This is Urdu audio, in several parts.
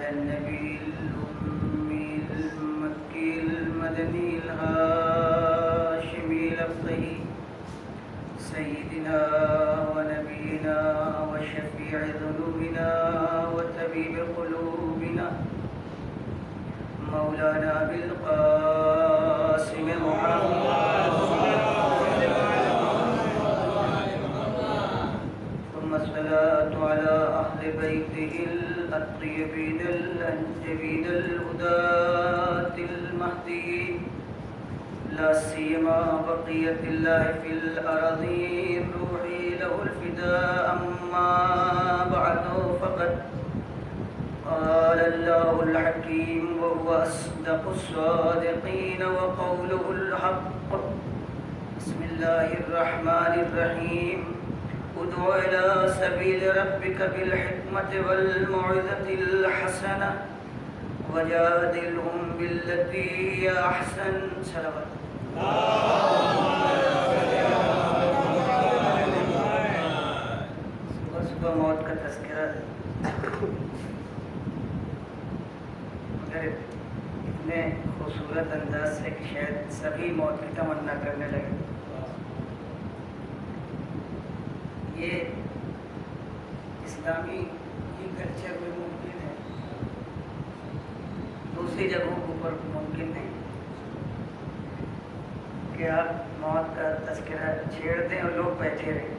النبي الأمي المكي المدني الهاشمي لفظه سيدنا ونبينا وشفيع ذنوبنا وطبيب قلوبنا مولانا بالقاسم محمد ثم الصلاة على أهل بيته الطيبين الأنجبين الهداة المهديين لا سيما بقية الله في الأراضين روحي له الفداء أما بعد فقد قال الله الحكيم وهو أصدق الصادقين وقوله الحق بسم الله الرحمن الرحيم ادع إلى سبيل ربك بالحكمة والموعظة الحسنة وجادلهم بالتي هي أحسن صلوات صبح موت کا تذکرہ مگر اتنے خوبصورت انداز سے کہ شاید سبھی موت کی تمنا کرنے لگے. یہ اسلامی کلچر میں ممکن ہے, دوسری جگہوں کے اوپر ممکن نہیں کہ آپ موت کا تذکرہ چھیڑ دیں اور لوگ بیٹھے رہیں.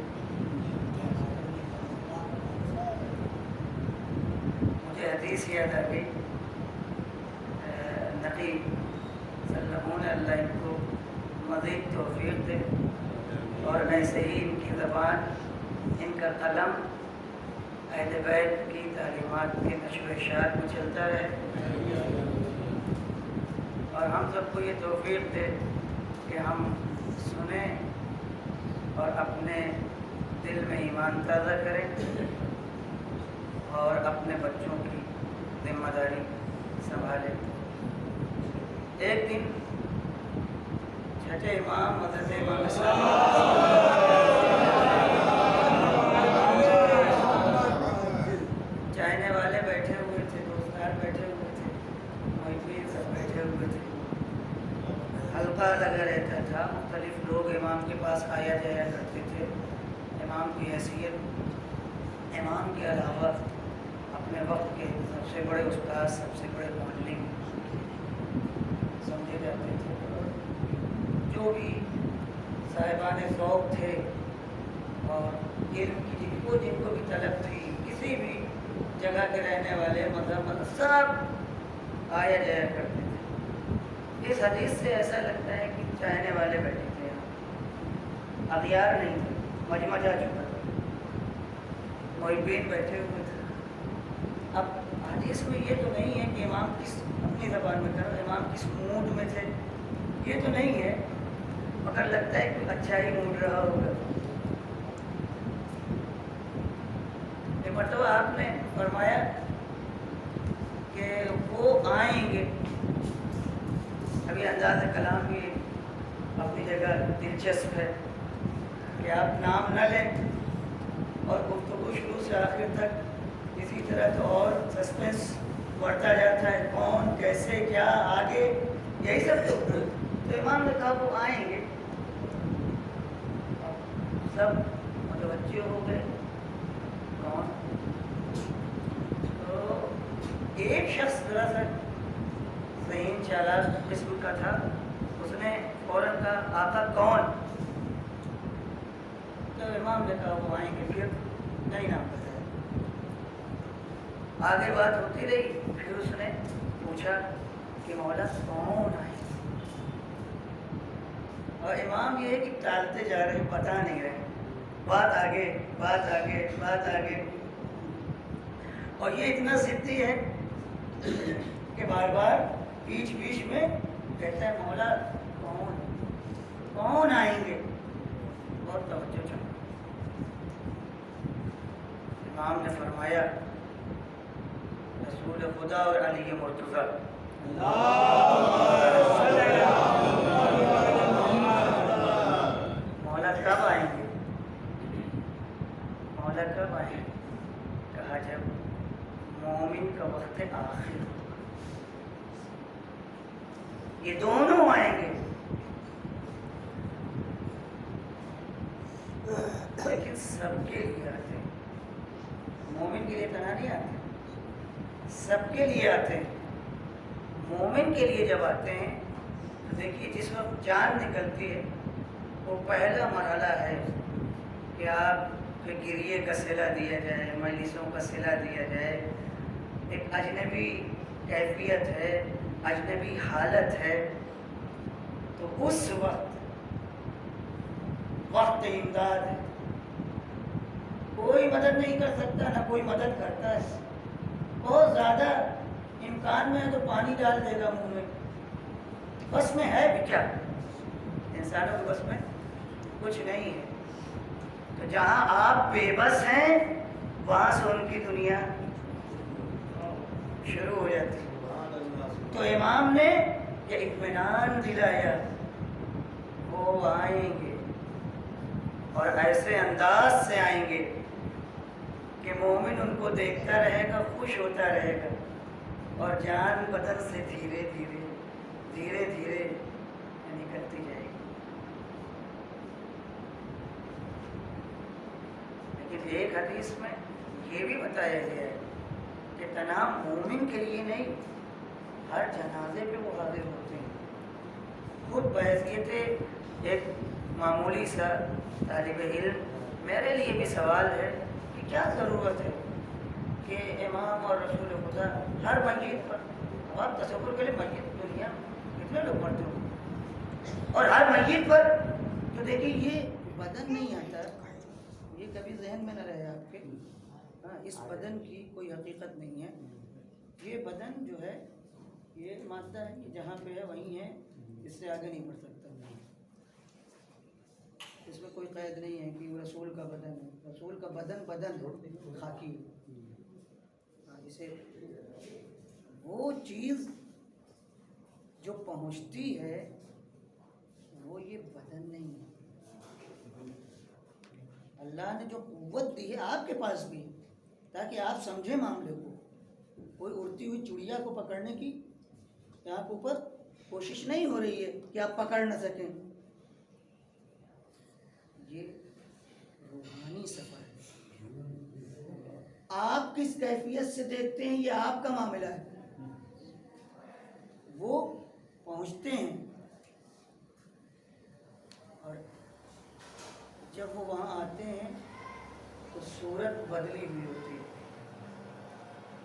مجھے حدیث یاد آ گئی, نقی صلی اللہ علیہ کو مزید توفیق دے اور ایسے ہی ان کی زبان, ان کا قلم اہل بیت کی تعلیمات کے نشر و اشاعت میں چلتا رہے, اور ہم سب کو یہ توفیق دے کہ ہم سنیں اور اپنے دل میں ایمان تازہ کریں اور اپنے بچوں کی ذمہ داری سنبھالیں. ایک دن چھٹے امام حضرت امام چائنے والے بیٹھے ہوئے تھے, دوستدار بیٹھے ہوئے تھے, محبین سب بیٹھے ہوئے تھے, حلقہ لگا رہتا تھا, مختلف لوگ امام کے پاس آیا جایا کرتے تھے. امام کی حیثیت, امام کے علاوہ اپنے وقت کے سب سے بڑے استاد, سب سے بڑے معلم سمجھے جاتے تھے. جو بھی صاحبان ذوق تھے اور علم کی جن کو بھی طلب تھی, کسی بھی جگہ کے رہنے والے مذہب سب آیا جایا کرتے تھے. اس حدیث سے ایسا لگتا ہے کہ چاہنے والے بیٹھے تھے, اغیار نہیں تھے, مجمع جا چکا تھا, محبین بیٹھے ہوئے تھے. اب حدیث میں یہ تو نہیں ہے کہ امام کس, اپنی زبان میں کرو, امام کس موڈ میں تھے یہ تو نہیں ہے, مگر لگتا ہے کہ اچھا ہی موڈ رہا ہوگا. ایک مرتبہ آپ نے فرمایا کہ وہ آئیں گے. ابھی انداز کلام بھی اپنی جگہ دلچسپ ہے کہ آپ نام نہ لیں اور گفتگو شروع سے آخر تک اسی طرح تو اور سسپینس بڑھتا جاتا ہے, کون کیسے کیا آگے, یہی سب تو امام نے کہا وہ آئیں گے. سب متوجہ ہو گئے کون, تو ایک شخص ذرا سا ذہین چالاک قسم کا تھا, اس نے فوراً کہا آقا کون؟ تو امام نے کہا وہ آئیں گے. پھر نہیں نام بتایا, آگے بات ہوتی رہی. پھر اس نے پوچھا کہ مولا کون آئے؟ اور امام یہ ہے کہ ٹالتے جا رہے, بتا نہیں رہے, بات آگے بات آگے بات آگے. اور یہ اتنا ضدی ہے کہ بار بار بیچ بیچ میں کہتا ہے مولا کون کون آئیں گے. بہت توجہ چاہیے. امام نے فرمایا رسول خدا اور علی مرتضیٰ مولا کب آئیں گے؟ مولا کب آئیں گے؟ کہا جب مومن کا وقت آخر ہوگا. یہ دونوں آئیں گے، لیکن سب کے لیے آتے ہیں. مومن کے لیے تنہا نہیں آتے، سب کے لیے آتے ہیں. مومن کے لیے جب آتے ہیں تو دیکھیے جس وقت جان نکلتی ہے وہ پہلا مرحلہ ہے کہ آپ کے گریے کا صلہ دیا جائے، مجلسوں کا صلہ دیا جائے. ایک اجنبی کیفیت ہے، اجنبی حالت ہے. تو اس وقت امداد ہے. کوئی مدد نہیں کر سکتا، نہ کوئی مدد کرتا ہے. بہت زیادہ امکان میں ہے تو پانی ڈال دے گا منہ میں. بس میں ہے بھی کیا؟ انسانوں کے بس میں کچھ نہیں ہے. تو جہاں آپ بے بس ہیں وہاں سے ان کی دنیا شروع ہو جاتی ہے. تو امام نے یہ اطمینان دلایا وہ آئیں گے اور ایسے انداز سے آئیں گے کہ مومن ان کو دیکھتا رہے گا، خوش ہوتا رہے گا، اور جان بدن سے دھیرے دھیرے نکلتی جائے گی. لیکن ایک حدیث میں یہ بھی بتایا گیا ہے کہ تنہا مومن کے لیے نہیں، ہر جنازے پہ وہ حاضر ہوتے ہیں. خود بحیثیت ایک معمولی سا طالب علم میرے لیے بھی سوال ہے کہ کیا ضرورت ہے کہ امام اور رسول خدا ہر مسجد پر، اب آپ تصور کریں مسجد دنیا کتنے لوگ پڑھتے ہوں، اور ہر مسجد پر تو دیکھیے یہ بدن نہیں آتا، یہ کبھی ذہن میں نہ رہے آپ کے. ہاں، اس بدن کی کوئی حقیقت نہیں ہے. یہ بدن جو ہے یہ مادہ ہے کہ جہاں پہ ہے وہیں ہے، اس سے آگے نہیں بڑھ سکتا. اس میں کوئی قید نہیں ہے کہ وہ رسول کا بدن ہے. رسول کا بدن خاکی ہے. اسے وہ چیز جو پہنچتی ہے وہ یہ بدن نہیں ہے. اللہ نے جو قوت دی ہے آپ کے پاس بھی تاکہ آپ سمجھیں معاملے کو. کوئی اڑتی ہوئی چڑیا کو پکڑنے کی آپ اوپر کوشش نہیں ہو رہی ہے کہ آپ پکڑ نہ سکیں. یہ روحانی سفر ہے. آپ کس کیفیت سے دیکھتے ہیں یہ آپ کا معاملہ ہے. وہ پہنچتے ہیں اور جب وہ وہاں آتے ہیں تو صورت بدلی ہوئی ہوتی ہے.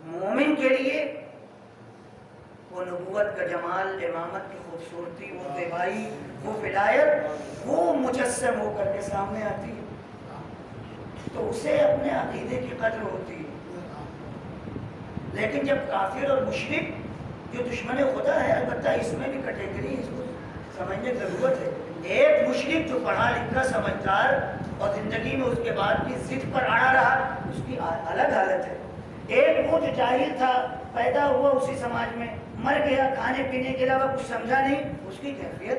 مومن کے لیے وہ نبوت کا جمال، امامت کی خوبصورتی، وہ زیبائی، وہ ولایت وہ مجسم ہو کر کے سامنے آتی ہے تو اسے اپنے عقیدے کی قدر ہوتی ہے. لیکن جب کافر اور مشرک جو دشمن خدا ہے، البتہ اس میں بھی کیٹیگری اس کو سمجھنے کی ضرورت ہے. ایک مشرک جو پڑھا لکھا سمجھدار اور زندگی میں اس کے بعد کی ضد پر اڑا رہا، اس کی الگ حالت ہے. ایک وہ جو جاہل تھا، پیدا ہوا اسی سماج میں، مر گیا، کھانے پینے کے علاوہ کچھ سمجھا نہیں، اس کی کیفیت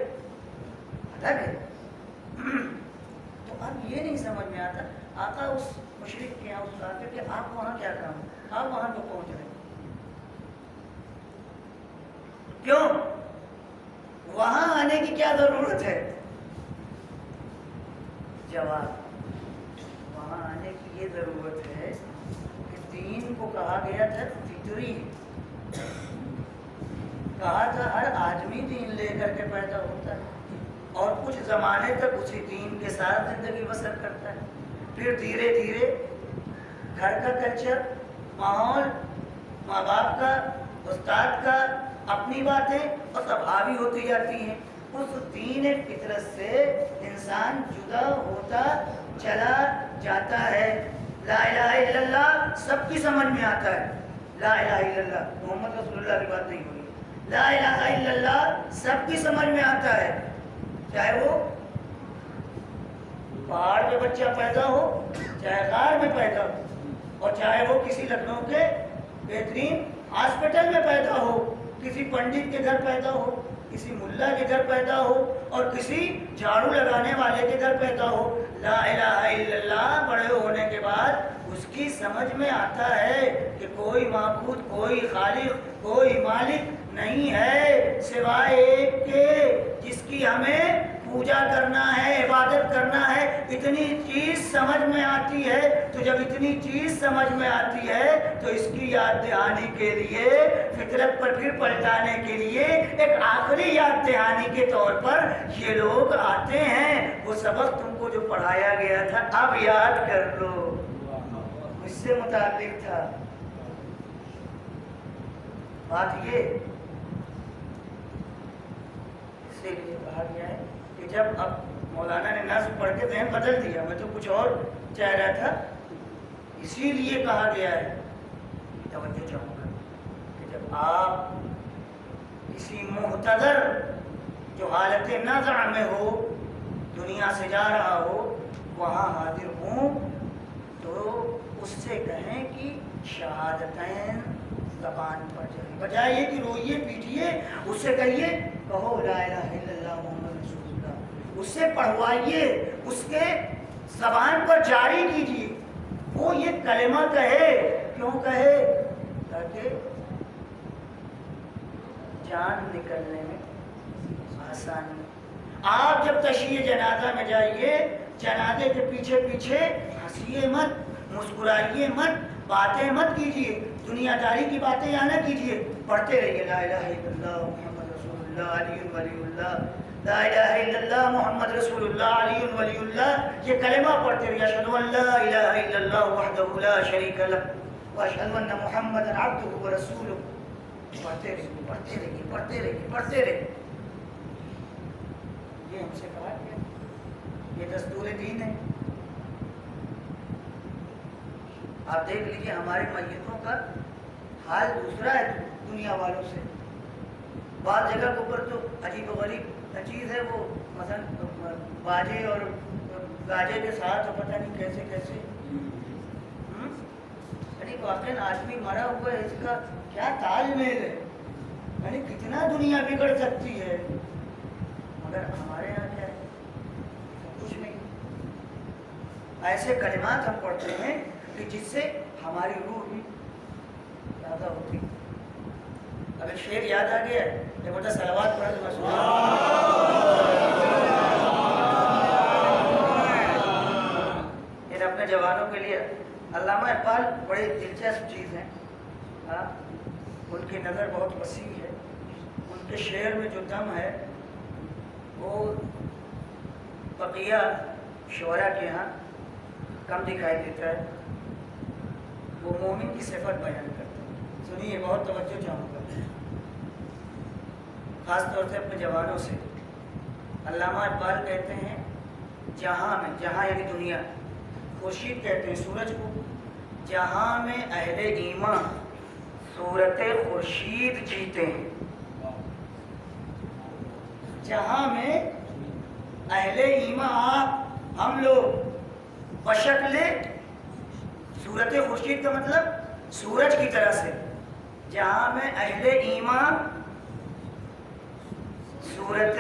الگ ہے. تو اب یہ نہیں سمجھ میں آتا آقا اس مشرک کے یہاں، اس کافر کے، آپ وہاں کیا کام، آپ وہاں تو پہنچ رہے ہیں کیوں؟ وہاں آنے کی کیا ضرورت ہے؟ جواب، وہاں آنے کی یہ ضرورت ہے کہ دین کو کہا گیا تھا فطری، کہا تھا ہر آدمی دین لے کر کے پیدا ہوتا ہے اور کچھ زمانے تک اسی دین کے ساتھ زندگی بسر کرتا ہے. پھر دھیرے دھیرے گھر کا کلچر، ماحول، ماں باپ کا، استاد کا، اپنی باتیں اور سب حاوی ہوتی جاتی ہیں. اس دین فطرت سے انسان جدا ہوتا چلا جاتا ہے. لا الہ الا اللہ سب کی سمجھ میں آتا ہے. لا الہ الا اللہ محمد رسول اللہ کی بات نہیں ہو رہی. لا الہ الا اللہ سب کی سمجھ میں آتا ہے، چاہے وہ پہاڑ پہ بچہ پیدا ہو، چاہے غار میں پیدا ہو، اور چاہے وہ کسی لکھنؤ کے بہترین ہاسپٹل میں پیدا ہو، کسی پنڈت کے گھر پیدا ہو، کسی ملا کے گھر پیدا ہو، اور کسی جھاڑو لگانے والے کے گھر پیدا ہو. لا الہ الا اللہ بڑے ہونے کے بعد اس کی سمجھ میں آتا ہے کہ کوئی معبود، کوئی خالق، کوئی مالک نہیں ہے سوائے ایک کے، جس کی ہمیں پوجا کرنا ہے، عبادت کرنا ہے۔ اتنی چیز سمجھ میں آتی ہے، تو جب اتنی چیز سمجھ میں آتی ہے تو اس کی یاد دہانی کے لیے، فطرت پر پھر پلٹانے کے لیے ایک آخری یاد دہانی کے طور پر یہ لوگ آتے ہیں۔ وہ سبق تم کو جو پڑھایا گیا تھا اب یاد کر لو، مجھ سے متعلق تھا۔ بات یہ اس لیے کہا گیا ہے کہ جب اب مولانا نے نظم پڑھ کے ذہن بدل دیا، میں تو کچھ اور چاہ رہا تھا، اسی لیے کہا گیا ہے، توجہ چاہوں گا کہ جب آپ کسی محتضر جو حالت نزع میں ہو، دنیا سے جا رہا ہو، وہاں حاضر ہوں تو اس سے کہیں کہ شہادتین زبان پر جائے، بجائے یہ کہ روئیے پیٹیے، اس سے کہیے کہو لا الہ الا اللہ محمد رسول اللہ، اس سے پڑھوائیے، اس کے زبان پر جاری کیجیے، وہ یہ کلمہ کہے۔ کیوں کہے؟ تاکہ جان نکلنے میں آسانی۔ آپ جب تشییع جنازہ میں جائیے، جنازے کے پیچھے پیچھے ہنسیے مت، مسکرائیے مت، باتیں مت کیجیے، دنیا داری کی باتیں یا نہ کیجیے، پڑھتے رہیے لا الہ الا اللہ محمد رسول اللہ علی ولی اللہ، لا الہ الا اللہ محمد رسول اللہ علی ولی اللہ، یہ کلمہ پڑھتے رہیے، اشہد ان لا الہ الا اللہ وحدہ لا شریک لہ واشہد ان محمدا عبدہ ورسولہ، پڑھتے رہیے پڑھتے رہیے پڑھتے رہیے پڑھتے رہیے۔ یہ ہم سے کہا گیا، یہ دستور دین ہے۔ آپ دیکھ لیجیے ہمارے میتوں کا حال دوسرا ہے دنیا والوں سے۔ بعض جگہ کے اوپر تو عجیب و غریب چیز ہے، وہ مثلا باجے اور گاجے کے ساتھ پتہ نہیں کیسے کیسے، یعنی واقعی آدمی مرا ہوا ہے، اس کا کیا تال میل ہے، یعنی کتنا دنیا بگڑ سکتی ہے، مگر ہمارے یہاں کیا ہے؟ کچھ نہیں۔ ایسے کلمات ہم پڑھتے ہیں کہ جس سے ہماری روح بھی زیادہ ہوتی۔ اگر شعر یاد آ گیا یہ بتا صلوات پڑھ دو اپنے جوانوں کے لیے۔ علامہ اقبال بڑے دلچسپ چیز ہیں، ان کی نظر بہت وسیع ہے، ان کے شعر میں جو دم ہے وہ بقیہ شعراء کے ہاں کم دکھائی دیتا ہے۔ وہ مومن کی صفت بیان کرتے ہیں۔ سنیے، بہت توجہ چاہوں گا، خاص طور سے اپنے جوانوں سے۔ علامہ اقبال کہتے ہیں جہاں میں، جہاں یعنی دنیا، خورشید کہتے ہیں سورج کو، جہاں میں اہل ایمان صورت خورشید جیتے ہیں، جہاں میں اہل ایمان آپ ہم لوگ بشکل صورت خورشید کا مطلب سورج کی طرح سے، جہاں میں اہل ایمان صورت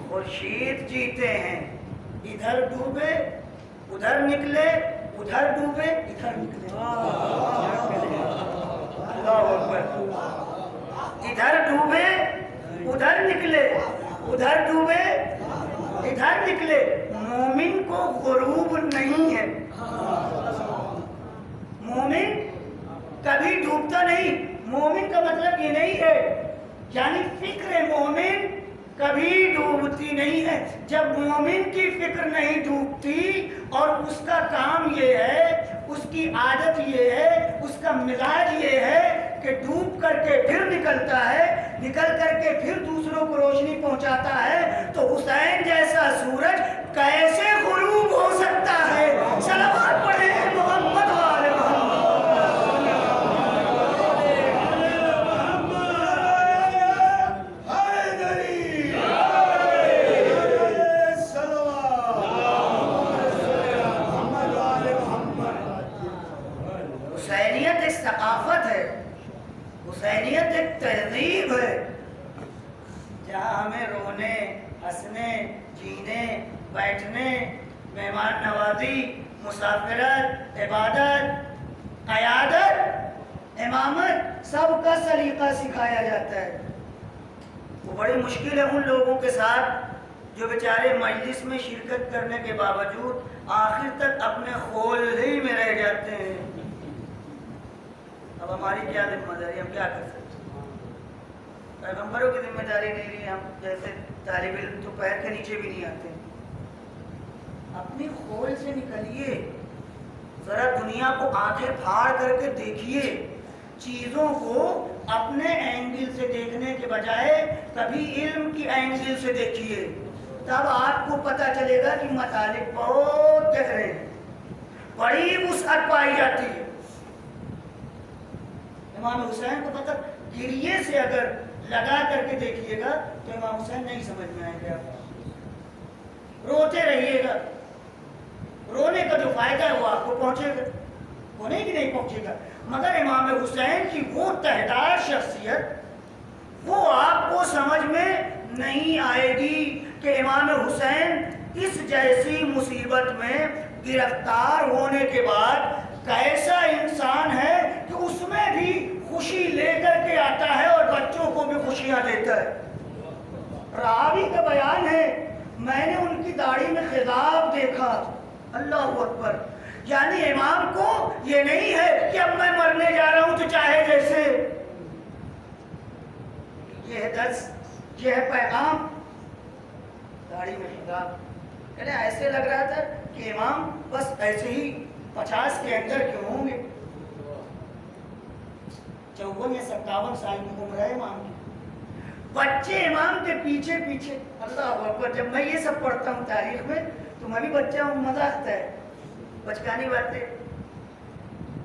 خورشید جیتے ہیں، ادھر ڈوبے ادھر نکلے، ادھر ڈوبے ادھر نکلے، اللہ اکبر، ادھر ڈوبے ادھر نکلے، ادھر ڈوبے ادھر نکلے۔ مومن کو غروب نہیں ہے، مومن کبھی ڈوبتا نہیں۔ مومن کا مطلب یہ نہیں ہے، یعنی فکر مومن کبھی ڈوبتی نہیں ہے۔ جب مومن کی فکر نہیں ڈوبتی اور اس کا کام یہ ہے، اس کی عادت یہ ہے، اس کا مزاج یہ ہے کہ ڈوب کر کے پھر نکلتا ہے، نکل کر کے پھر دوسروں کو روشنی پہنچاتا ہے، تو حسین جیسا سورج کیسے غروب ہو سکتا ہے؟ صلوات پڑھیں محمد وآل محمد۔ حسینیت ایک ثقافت ہے، حسینیت ایک تہذیب ہے، جہاں ہمیں رونے، ہنسنے، جینے، بیٹھنے، مہمان نوازی، مسافرت، عبادت، قیادت، امامت، سب کا سلیقہ سکھایا جاتا ہے۔ وہ بڑی مشکل ہے ان لوگوں کے ساتھ جو بیچارے مجلس میں شرکت کرنے کے باوجود آخر تک اپنے خول ہی میں رہ جاتے ہیں۔ اب ہماری کیا ذمہ داری، ہم کیا کر سکتے ہیں؟ پیغمبروں کی ذمہ داری نہیں لی، ہم جیسے طالب علم تو پیر کے نیچے بھی نہیں آتے۔ اپنی خول سے نکلیے، ذرا دنیا کو آنکھیں پھاڑ کر کے دیکھیے، چیزوں کو اپنے اینگل سے دیکھنے کے بجائے کبھی علم کی اینگل سے دیکھیے، تب آپ کو پتہ چلے گا کہ مطالب بہت گہرے ہیں، بڑی وسعت پائی جاتی ہے۔ امام حسین کو پتہ، گریے سے اگر لگا کر کے دیکھیے گا تو امام حسین نہیں سمجھ میں آئے گا، روتے رہیے گا، رونے کا جو فائدہ ہے وہ آپ کو پہنچے گا، وہ نہیں کہ نہیں پہنچے گا، مگر امام حسین کی وہ تہدار شخصیت وہ آپ کو سمجھ میں نہیں آئے گی کہ امام حسین اس جیسی مصیبت میں گرفتار ہونے کے بعد کیسا انسان ہے کہ اس میں بھی خوشی لے کر کے آتا ہے اور بچوں کو بھی خوشیاں دیتا ہے۔ راوی کا بیان ہے، میں نے ان کی داڑھی میں خضاب دیکھا، اللہ اکبر، یعنی امام کو یہ نہیں ہے کہ اب میں مرنے جا رہا ہوں تو چاہے جیسے، یہ ہے درس، یہ ہے پیغام، داڑھی میں خضاب۔ کہنے ایسے لگ رہا تھا کہ امام بس ایسے ہی 50 کے اندر کیوں ہوں گے، 54 یا 57 سال کی عمر ہے امام کی، بچے امام کے پیچھے پیچھے، اللہ اکبر۔ جب میں یہ سب پڑھتا ہوں تاریخ میں تو میں بھی بچہ ہوں، مزہ آتا ہے، بچکانی باتیں۔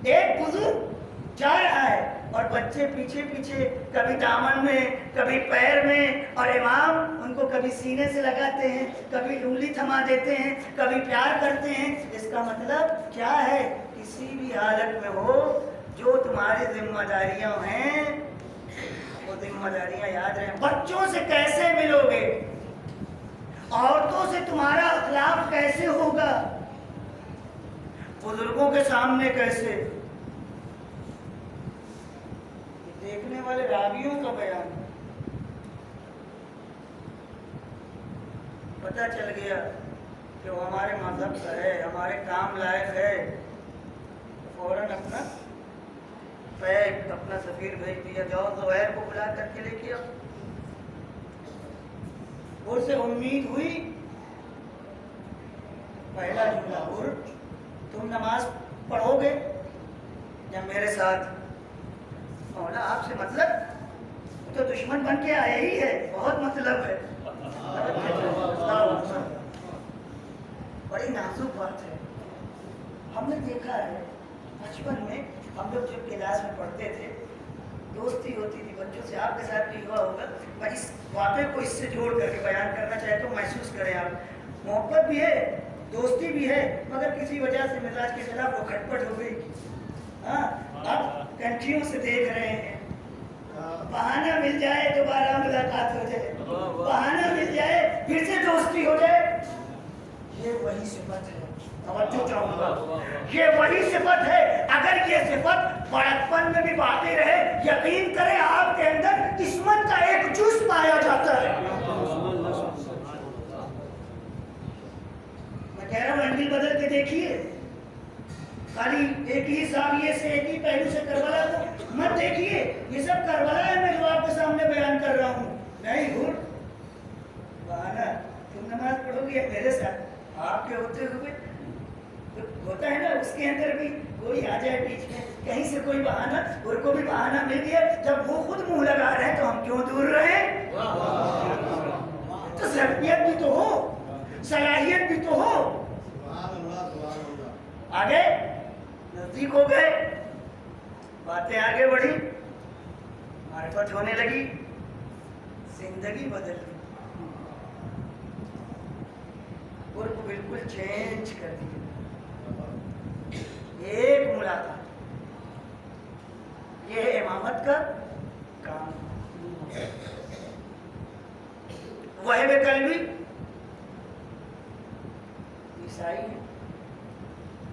ایک بزرگ جا رہا ہے اور بچے پیچھے پیچھے، کبھی دامن میں کبھی پیر میں، اور امام ان کو کبھی سینے سے لگاتے ہیں، کبھی انگلی تھما دیتے ہیں، کبھی پیار کرتے ہیں۔ اس کا مطلب کیا ہے؟ کسی بھی حالت میں ہو، جو تمہاری ذمہ داریاں ہیں وہ ذمہ داریاں یاد رہیں۔ بچوں سے کیسے ملو گے، عورتوں سے تمہارا اخلاق کیسے ہوگا، بزرگوں کے سامنے کیسے، دیکھنے والے راویوں کا بیان پتہ چل گیا کہ وہ ہمارے مذہب کا ہے، ہمارے کام لائق ہے، فوراً اپنا پیک، اپنا سفیر بھیج دیا، جاؤ زہیر کو بلا کر کے لے کے آؤ۔ اس سے امید ہوئی، پہلا جملہ، تم نماز پڑھو گے یا میرے ساتھ؟ مولا آپ سے مطلب تو دشمن بن کے آیا ہی ہے، بہت مطلب ہے، بڑی نازک بات ہے۔ ہم نے دیکھا ہے بچپن میں ہم لوگ جب کلاس میں پڑھتے تھے، دوستی ہوتی تھی بچوں سے، آپ کے ساتھ بھی ہوا ہوگا، میں اس واقعے کو اس سے جوڑ کر کے بیان کرنا چاہتا ہوں، محسوس کریں آپ، محبت بھی ہے، دوستی بھی ہے، مگر کسی وجہ سے مزاج کے خلاف وہ کھٹپٹ ہو گئی، ہاں اب کنٹریوں سے دیکھ رہے ہیں، بہانہ مل جائے دوبارہ ملاقات ہو جائے، بہانہ مل جائے پھر سے دوستی ہو جائے، یہ وہی صفت ہے، توجہ چاہوں گا، یہ وہی صفت ہے۔ اگر یہ صفت بڑکپن میں بھی باقی رہے، یقین کریں آپ کے اندر عصمت کا ایک جز پایا جاتا ہے۔ میں کہہ رہا ہوں اینگل بدل کے دیکھیے، خالی ایک ہی زاویے سے، ایک ہی پہلو سے کربلا کو مت دیکھیے، یہ سب کربلا ہے میں جو آپ کے سامنے بیان کر رہا ہوں، نہیں گھر بہانہ، تم نماز پڑھو گے میرے ساتھ، آپ کے ہوتے ہوئے ہوتا ہے نا، اس کے اندر بھی کوئی آ جائے بیچ میں، کہیں سے کوئی بہانہ، اور کو بھی بہانہ مل گیا، جب وہ خود منہ لگا رہے ہیں تو ہم کیوں دور رہیں؟ تو ظرفیت بھی تو ہو، صلاحیت بھی تو ہو۔ آگے نزدیک ہو گئے، باتیں آگے بڑھی، معرفت ہونے لگی، زندگی بدل گئی، اور کو بالکل چینج کر دیا۔ ایک ملاقات، یہ ہے امامت کا کام۔ وہب قلبی عیسائی ہے،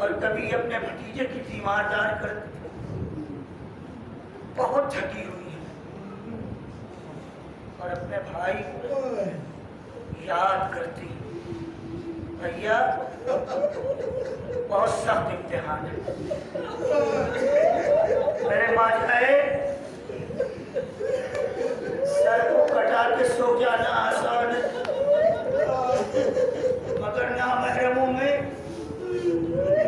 اور کبھی اپنے بھتیجے کی تیماردار کرتی تھی. بہت تھکی ہوئی ہے اور اپنے بھائی کو یاد کرتی. بھیا بہت سخت امتحان ہے. میرے ماجرائے سر کو کٹا کے سو جانا آسان ہے مگر نامحرموں میں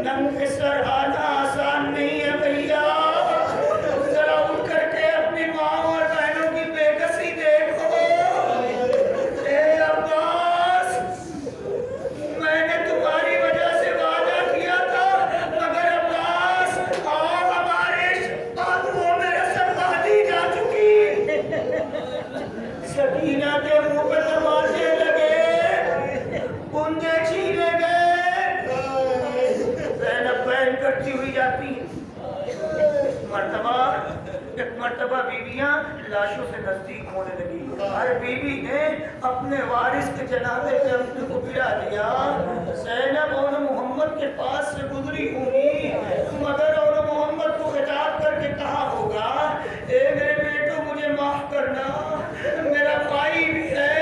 ننگے سر آنا آسان نہیں ہے. بھیا ذرا اٹھ کر کے اپنی ماں اور بہنوں کی بے کسی دیکھو. اے عباس میں نے تمہاری وجہ سے وعدہ کیا تھا مگر عباس آج ہمارے قدموں میں رسم باندھی جا چکی. سکینہ کے منہ پہ دروازے لگے, بندے چھینے گئے. زینب بہن کرتی ہوئی جاتی. ایک مرتبہ بیویاں لاشوں سے نزدیک ہونے لگی. ہر بیوی نے اپنے وارث کے جنازے پہ اپنے کو پھرا دیا. زینب اور محمد کے پاس سے گزری ہوئی مگر اور محمد کو خطاب کر کے کہا ہوگا, اے میرے بیٹو مجھے معاف کرنا, میرا بھائی بھی ہے,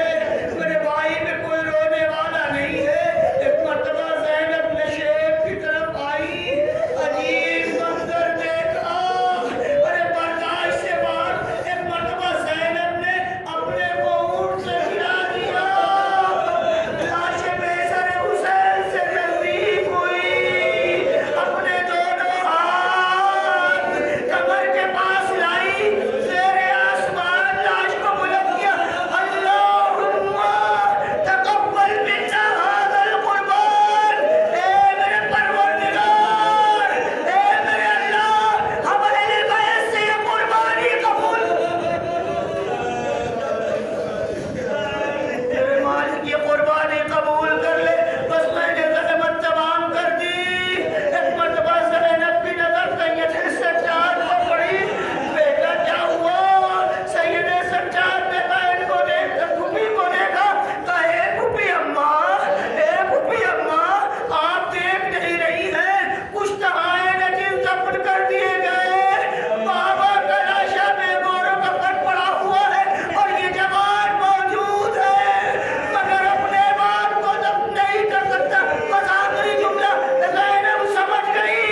میرے بھائی میں کوئی رونے والا نہیں ہے. ایک مرتبہ زینب نے شیخ کی طرف آئی, عجیب منظر دیکھا. ارے برداشت سے بات, ایک مرتبہ زینب نے اپنے کو اونٹ سے گرا دیا. لاش بیسر حسین سے نزدیک ہوئی, اپنے دونوں ہاتھ کمر کے پاس لائی, زیر آسمان لاش کو بلند کیا. اللہم تقبل منا هذا القربان. اے میرے پروردگار, اے میرے اللہ, ہمارے بیت سے یہ قربانی قبول. میرے مالک یہ قربانی قبول کر لے, بس میں نے زحمت تمام کر دی. ایک مرتبہ زینب کی نظر سید سجاد کو پڑی. بیٹا کیا ہوا؟ سید سجاد نے بہن کو دیکھ کر پھوپھی کو دیکھا, کہا اے پھوپھی اماں, اے پھوپھی اماں, آپ دیکھ نہیں رہی ہیں کچھ تہائے نجیب دفن کر دیے گئے. بابا کا لاشا بے گور و کفن پڑا ہوا ہے اور یہ جوان موجود ہے مگر اپنے باپ کو دفن نہیں کر سکتا. بس آخری جملہ زینب سمجھ گئی,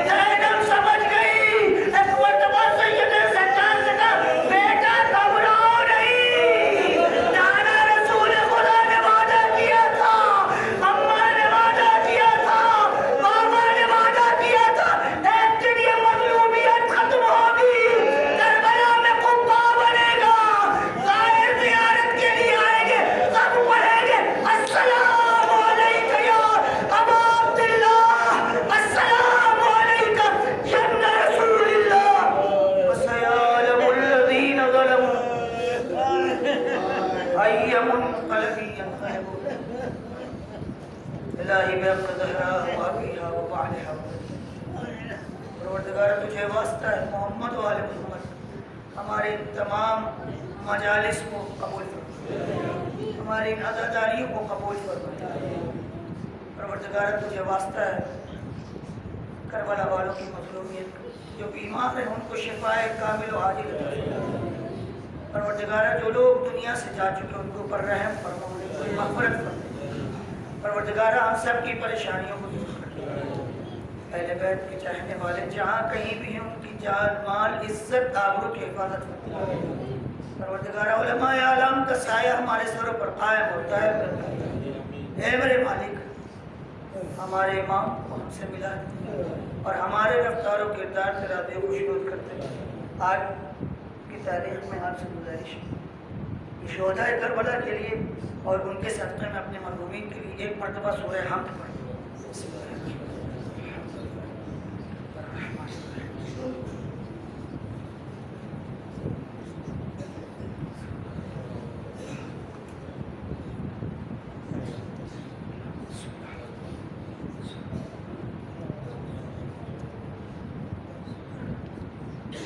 زینب سمجھ گئی. ایک مرتبہ سید سجاد سے کہا, بیٹا گھبراؤ نہیں, نانا رسول خدا نے وعدہ کیا تھا, اماں نے وعدہ کیا تھا, بابا نے وعدہ کیا تھا, ایک دن یہ مظلومیت ختم ہوگی, کربلا میں قبہ بنے گا. ظاہر زیارت کے لیے آئیں گے, سب پڑھیں گے السلام علیکم یا ابا عبداللہ, السلام علیکم یا ابن رسول اللہ, وسيعلم الذين ظلموا أي منقلب ينقلبون. الہی بحق زہرا وابیہا وبعلہا. پروردگار تجھے واسطہ ہے محمد و آل محمد, ہمارے تمام مجالس کو قبول فرما, ہماری عزاداریوں کو قبول فرما. پروردگار تجھے واسطہ ہے کربلا والوں کی مظلومیت, جو بیمار ہیں ان کو شفائے کامل و عاجل عطا فرما. پروردگار جو لوگ دنیا سے جا چکے ان کو پر رحم فرما, ان کو مغفرت فرما. پروردگار ہم سب کی پریشانیوں کو دور کر. اہل بیت کے چاہنے والے جہاں کہیں بھی ہیں ان کی جان مال عزت آبرو کی حفاظت فرما. پروردگار علماء اعلام کا سایہ ہمارے سروں پر قائم ہوتا ہے. اے میرے مالک, ہمارے امام کو ہم سے ملا اور ہمارے رفتار و کردار سے راضی و خوشنود کرتے ہیں. آج کی تاریخ میں آپ سے گزارش ہے, یہ شہدائے کربلا کے لیے اور ان کے صدقے میں اپنے مرحومین کے لیے ایک مرتبہ سورہ حمد پڑھیں.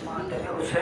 مانتے ہیں اسے